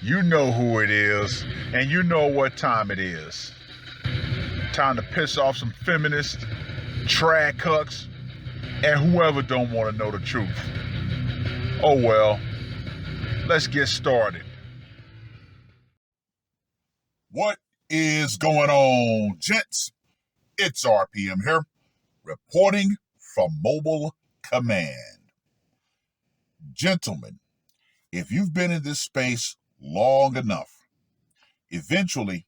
You know who it is, and you know what time it is. Time to piss off some feminists, trad cucks, and whoever don't want to know the truth. Oh well, let's get started. What is going on, gents? It's R.P.M. here, reporting from Mobile Command. Gentlemen, if you've been in this space long enough, eventually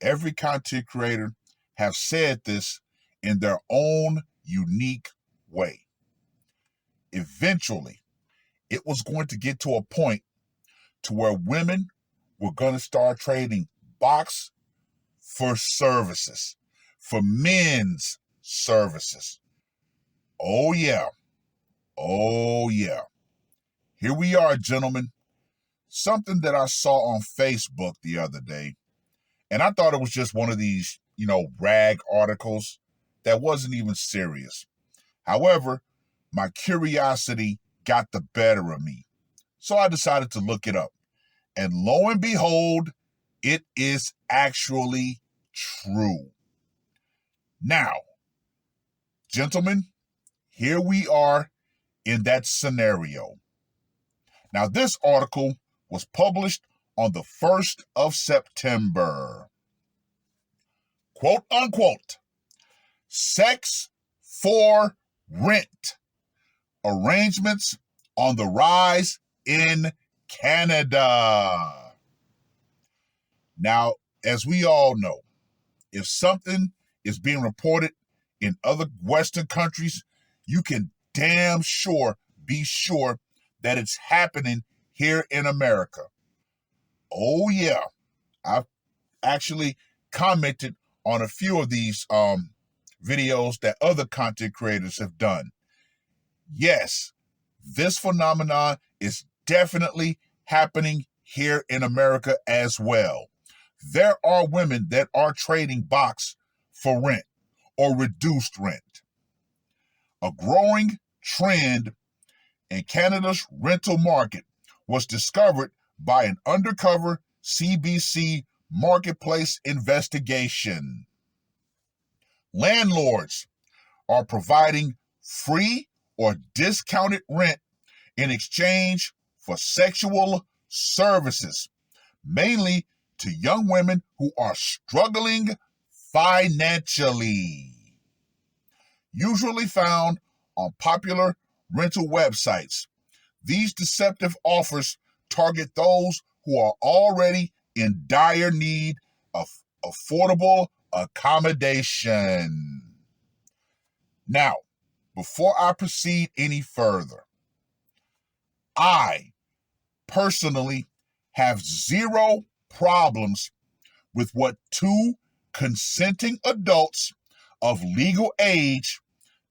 every content creator have said this in their own unique way. Eventually, it was going to get to a point to where women were going to start trading box for services, for men's services. Oh yeah. Here we are, gentlemen. Something that I saw on Facebook the other day, and I thought it was just one of these, rag articles that wasn't even serious. However, my curiosity got the better of me. So I decided to look it up. And lo and behold, it is actually true. Now, gentlemen, here we are in that scenario. Now, this article was published on the 1st of September. Quote unquote, sex for rent. Arrangements on the rise in Canada. Now, as we all know, if something is being reported in other Western countries, you can damn sure be sure that it's happening here in America. Oh yeah, I've actually commented on a few of these videos that other content creators have done. Yes, this phenomenon is definitely happening here in America as well. There are women that are trading box for rent or reduced rent. A growing trend in Canada's rental market was discovered by an undercover CBC marketplace investigation. Landlords are providing free or discounted rent in exchange for sexual services, mainly to young women who are struggling financially. Usually found on popular rental websites, these deceptive offers target those who are already in dire need of affordable accommodation. Now, before I proceed any further, I personally have zero problems with what two consenting adults of legal age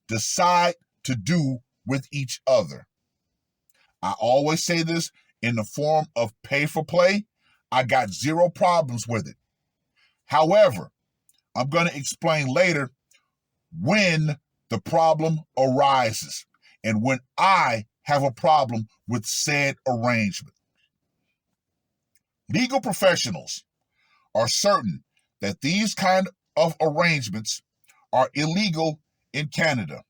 decide to do with each other. I always say this in the form of pay for play. I got zero problems with it. However, I'm going to explain later when the problem arises and when I have a problem with said arrangement. Legal professionals are certain that these kind of arrangements are illegal in Canada,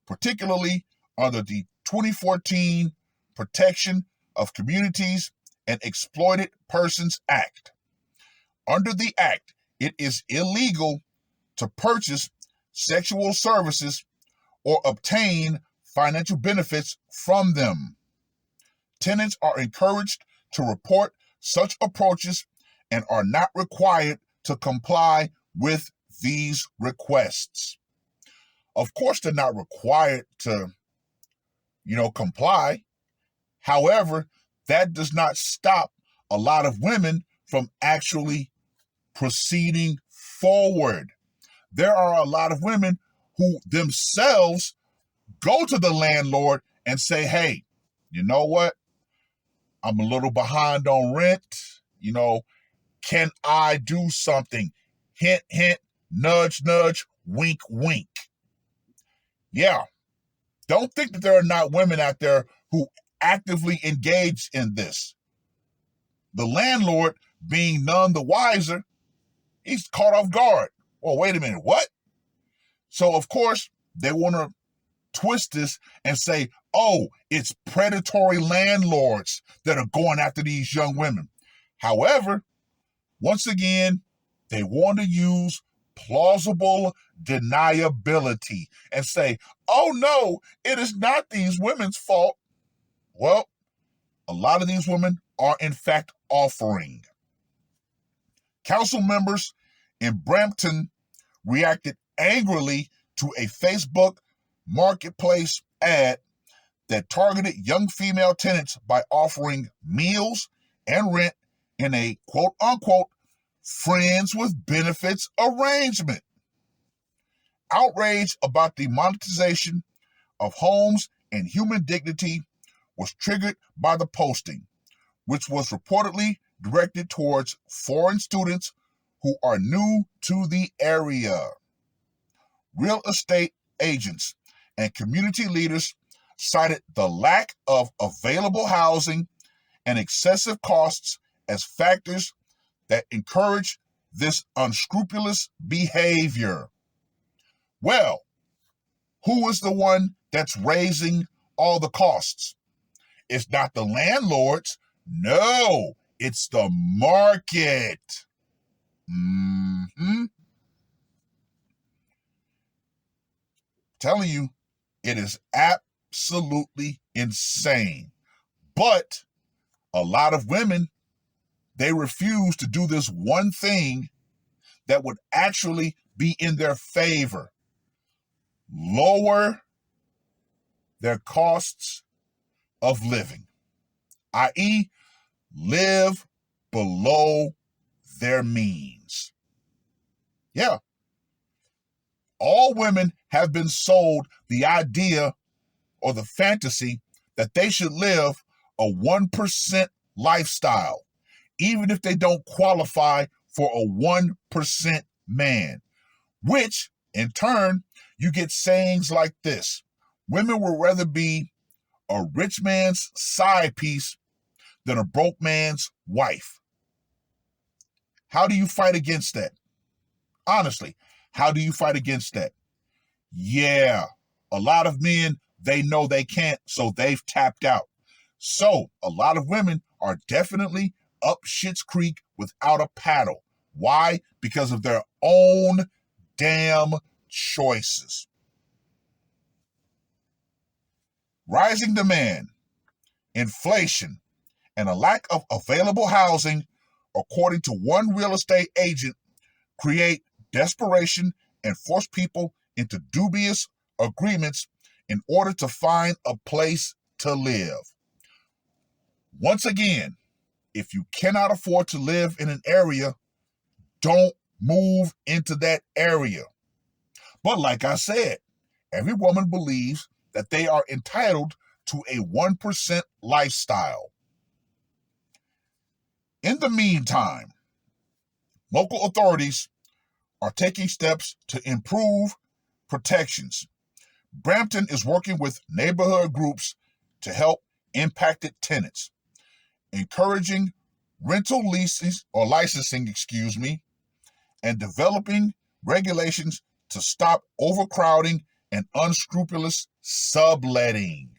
particularly under the 2014 Protection of Communities and Exploited Persons Act. Under the Act, it is illegal to purchase sexual services or obtain financial benefits from them. Tenants are encouraged to report such approaches and are not required to comply with these requests. Of course, they're not required to, comply. However, that does not stop a lot of women from actually proceeding forward. There are a lot of women who themselves go to the landlord and say, hey, you know what? I'm a little behind on rent. Can I do something? Hint, hint, nudge, nudge, wink, wink. Yeah. Don't think that there are not women out there who actively engaged in this. The landlord, being none the wiser, he's caught off guard. Well, wait a minute, what? So, of course, they want to twist this and say, oh, it's predatory landlords that are going after these young women. However, once again, they want to use plausible deniability and say, oh no, it is not these women's fault. Well, a lot of these women are in fact offering. Council members in Brampton reacted angrily to a Facebook marketplace ad that targeted young female tenants by offering meals and rent in a quote-unquote friends with benefits arrangement. Outrage about the monetization of homes and human dignity was triggered by the posting, which was reportedly directed towards foreign students who are new to the area. Real estate agents and community leaders cited the lack of available housing and excessive costs as factors that encourage this unscrupulous behavior. Well, who is the one that's raising all the costs? It's not the landlords. No, it's the market. Telling you, it is absolutely insane. But a lot of women, they refuse to do this one thing that would actually be in their favor. Lower their costs of living, i.e., live below their means. Yeah. All women have been sold the idea or the fantasy that they should live a 1% lifestyle, even if they don't qualify for a 1% man, which in turn, you get sayings like this: women would rather be a rich man's side piece than a broke man's wife. How do you fight against that? Honestly, how do you fight against that? Yeah, a lot of men, they know they can't, so they've tapped out. So a lot of women are definitely up Schitt's Creek without a paddle. Why? Because of their own damn choices. Rising demand, inflation, and a lack of available housing, according to one real estate agent, create desperation and force people into dubious agreements in order to find a place to live. Once again, if you cannot afford to live in an area, don't move into that area. But like I said, every woman believes that they are entitled to a 1% lifestyle. In the meantime, local authorities are taking steps to improve protections. Brampton is working with neighborhood groups to help impacted tenants, encouraging rental leases or licensing, and developing regulations to stop overcrowding and unscrupulous subletting.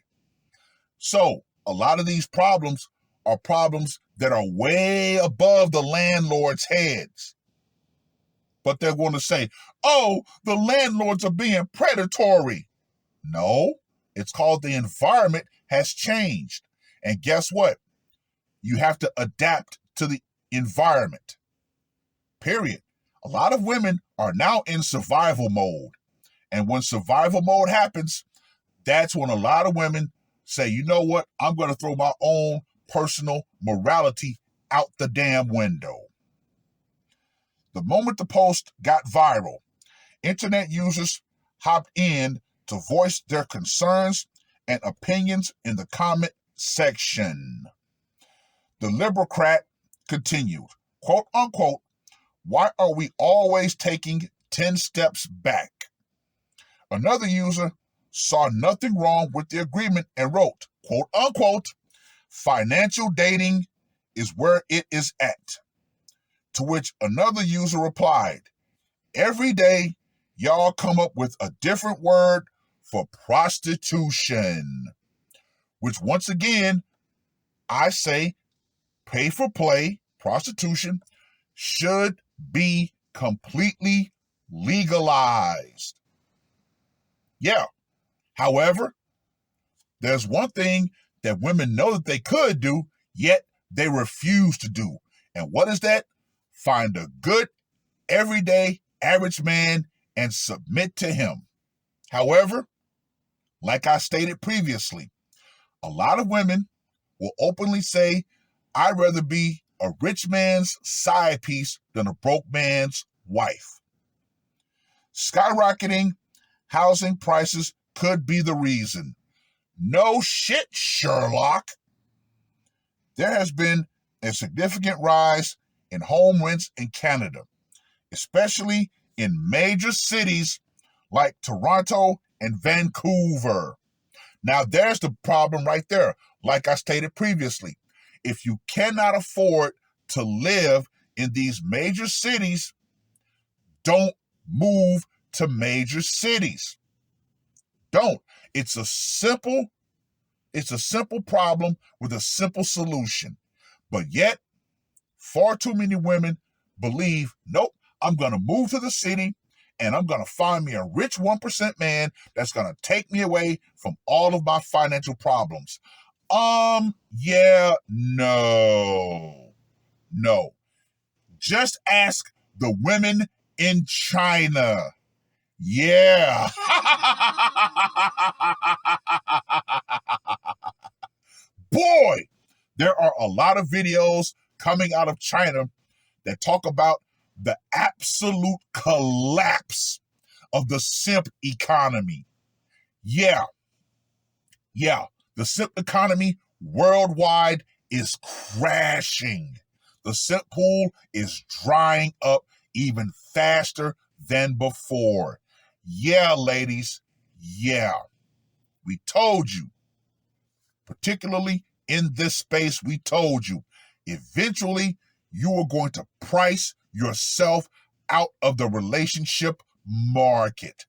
So, a lot of these problems are problems that are way above the landlord's heads. But they're going to say, oh, the landlords are being predatory. No, it's called the environment has changed. And guess what? You have to adapt to the environment. Period. A lot of women are now in survival mode. And when survival mode happens, that's when a lot of women say, you know what? I'm going to throw my own personal morality out the damn window. The moment the post got viral, internet users hopped in to voice their concerns and opinions in the comment section. The Liberalcrat continued, quote unquote, why are we always taking 10 steps back? Another user saw nothing wrong with the agreement and wrote, quote unquote, Financial dating is where it is at. To which another user replied, every day y'all come up with a different word for prostitution. Which once again, I say pay for play, prostitution, should be completely legalized. Yeah. However, there's one thing that women know that they could do, yet they refuse to do. And what is that? Find a good, everyday, average man and submit to him. However, like I stated previously, a lot of women will openly say, I'd rather be a rich man's side piece than a broke man's wife. Skyrocketing housing prices could be the reason. No shit, Sherlock. There has been a significant rise in home rents in Canada, especially in major cities like Toronto and Vancouver. Now, there's the problem right there. Like I stated previously, if you cannot afford to live in these major cities, don't move to major cities. Don't. It's a simple problem with a simple solution. But yet, far too many women believe, nope, I'm going to move to the city and I'm going to find me a rich 1% man that's going to take me away from all of my financial problems. Yeah, no. Just ask the women in China. Yeah. Boy, there are a lot of videos coming out of China that talk about the absolute collapse of the simp economy. Yeah, the simp economy worldwide is crashing. The simp pool is drying up even faster than before. Yeah, ladies, yeah. We told you, particularly in this space, we told you, eventually you are going to price yourself out of the relationship market.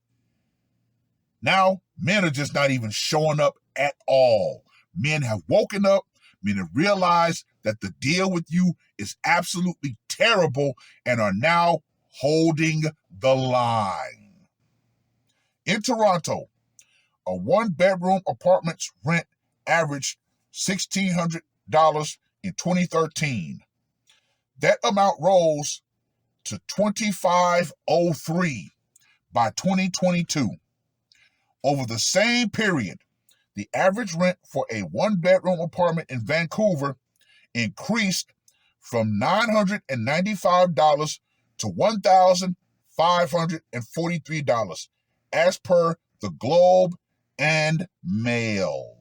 Now, men are just not even showing up at all. Men have woken up. Men have realized that the deal with you is absolutely terrible and are now holding the line. In Toronto, a one-bedroom apartment's rent averaged $1,600 in 2013. That amount rose to $2,503 by 2022. Over the same period, the average rent for a one-bedroom apartment in Vancouver increased from $995 to $1,543, as per the Globe and Mail.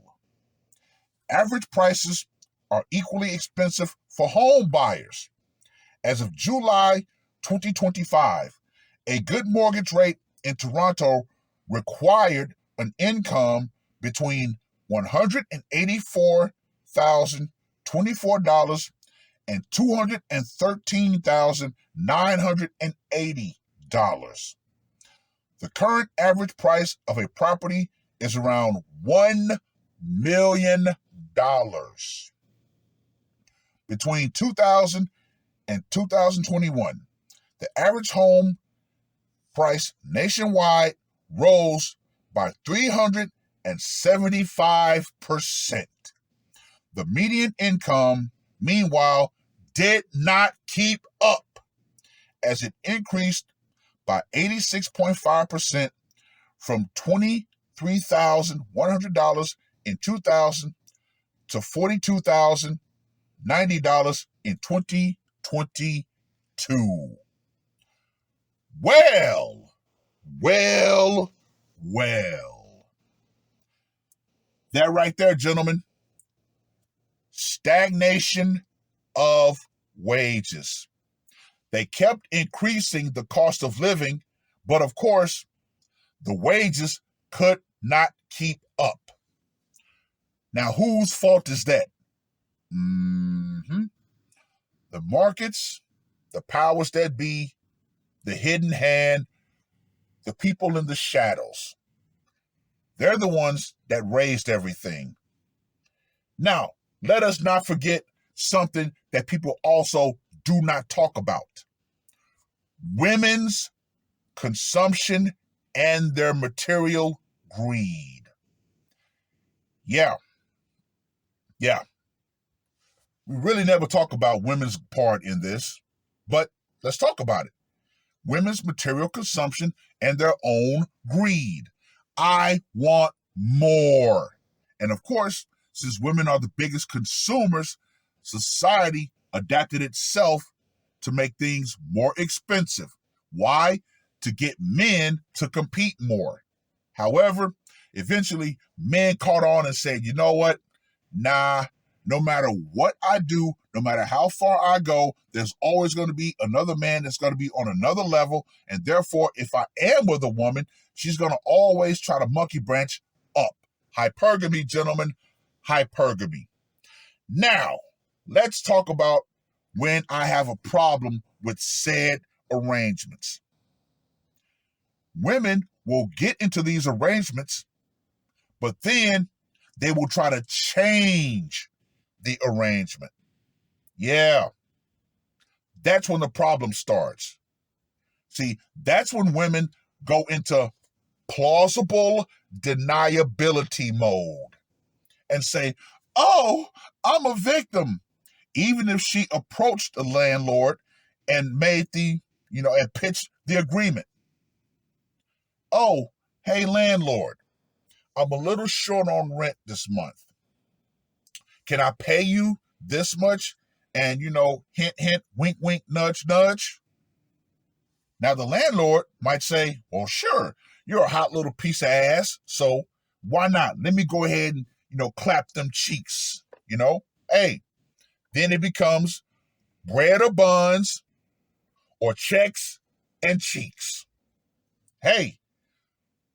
Average prices are equally expensive for home buyers. As of July 2025, a good mortgage rate in Toronto required an income between $184,024 and $213,980. The current average price of a property is around $1 million. Between 2000 and 2021, the average home price nationwide rose by 375%. The median income, meanwhile, did not keep up, as it increased by 86.5% from $23,100 in 2000 to $42,090 in 2022. Well. That right there, gentlemen. Stagnation of wages. They kept increasing the cost of living, but of course, the wages could not keep up. Now, whose fault is that? The markets, the powers that be, the hidden hand, the people in the shadows. They're the ones that raised everything. Now, let us not forget something that people also do not talk about. Women's consumption and their material greed. Yeah. We really never talk about women's part in this, but let's talk about it. Women's material consumption and their own greed. I want more. And of course, since women are the biggest consumers, society adapted itself to make things more expensive. Why? To get men to compete more. However, eventually men caught on and said, you know what? Nah, no matter what I do, no matter how far I go, there's always going to be another man that's going to be on another level. And therefore, if I am with a woman, she's going to always try to monkey branch up. Hypergamy, gentlemen, hypergamy. Now, let's talk about when I have a problem with said arrangements. Women will get into these arrangements, but then they will try to change the arrangement. Yeah, that's when the problem starts. See, that's when women go into plausible deniability mode and say, oh, I'm a victim. Even if she approached the landlord and made and pitched the agreement. Oh, hey, landlord, I'm a little short on rent this month. Can I pay you this much? And, hint, hint, wink, wink, nudge, nudge. Now, the landlord might say, well, sure, you're a hot little piece of ass, so why not? Let me go ahead and, clap them cheeks, Hey, then it becomes bread or buns or checks and cheeks. Hey,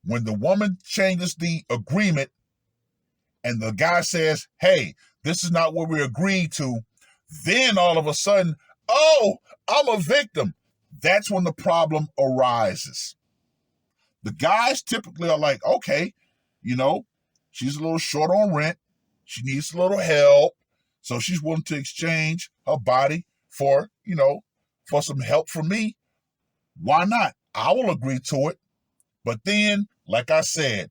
when the woman changes the agreement and the guy says, hey, this is not what we agreed to, then all of a sudden, oh, I'm a victim. That's when the problem arises. The guys typically are like, okay, she's a little short on rent. She needs a little help. So she's willing to exchange her body for some help from me. Why not? I will agree to it. But then, like I said,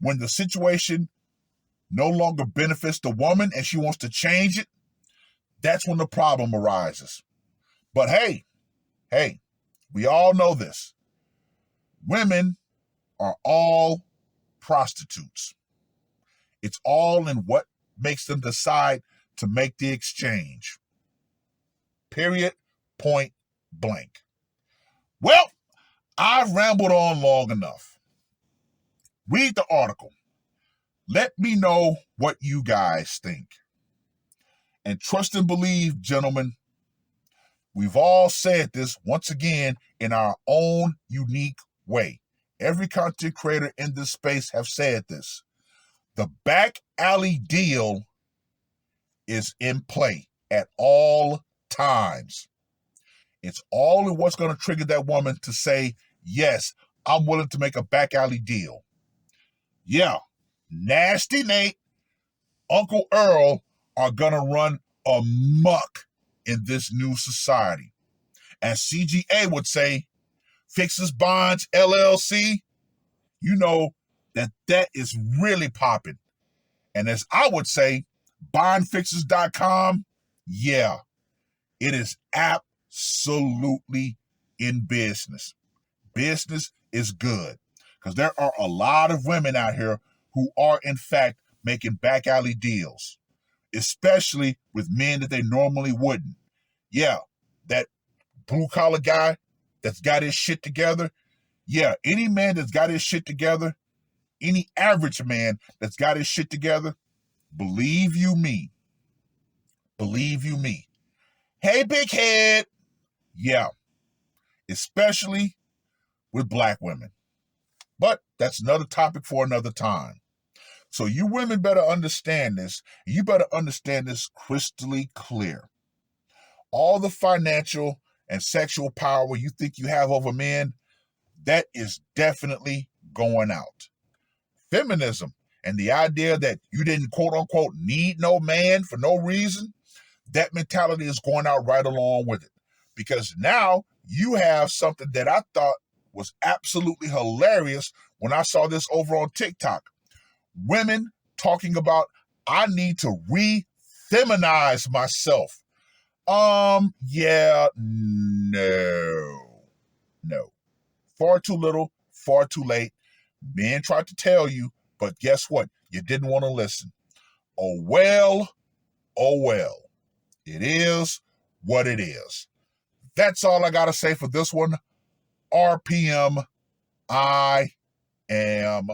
when the situation no longer benefits the woman and she wants to change it, that's when the problem arises. But hey, we all know this. Women are all prostitutes. It's all in what makes them decide to make the exchange. Period. Point blank. Well, I've rambled on long enough. Read the article. Let me know what you guys think. And trust and believe, gentlemen, we've all said this once again in our own unique way. Every content creator in this space have said this. The back alley deal is in play at all times. It's all in what's going to trigger that woman to say, yes, I'm willing to make a back alley deal. Yeah, Nasty Nate, Uncle Earl are going to run amok in this new society. As CGA would say, Fixes Bonds LLC, you know that is really popping. And as I would say, bondfixes.com, yeah, it is absolutely in business. Business is good because there are a lot of women out here who are, in fact, making back alley deals, especially with men that they normally wouldn't. Yeah, that blue collar guy that's got his shit together. Yeah, any man that's got his shit together, any average man that's got his shit together, believe you me. Hey, big head. Yeah, especially with black women. But that's another topic for another time. So you women better understand this. You better understand this crystally clear. All the financial and sexual power you think you have over men, that is definitely going out. Feminism and the idea that you didn't quote unquote need no man for no reason, that mentality is going out right along with it. Because now you have something that I thought was absolutely hilarious when I saw this over on TikTok. Women talking about, I need to re-feminize myself. Yeah, no. Far too little, far too late. Men tried to tell you, but guess what? You didn't want to listen. Oh well. It is what it is. That's all I got to say for this one. R.P.M. I am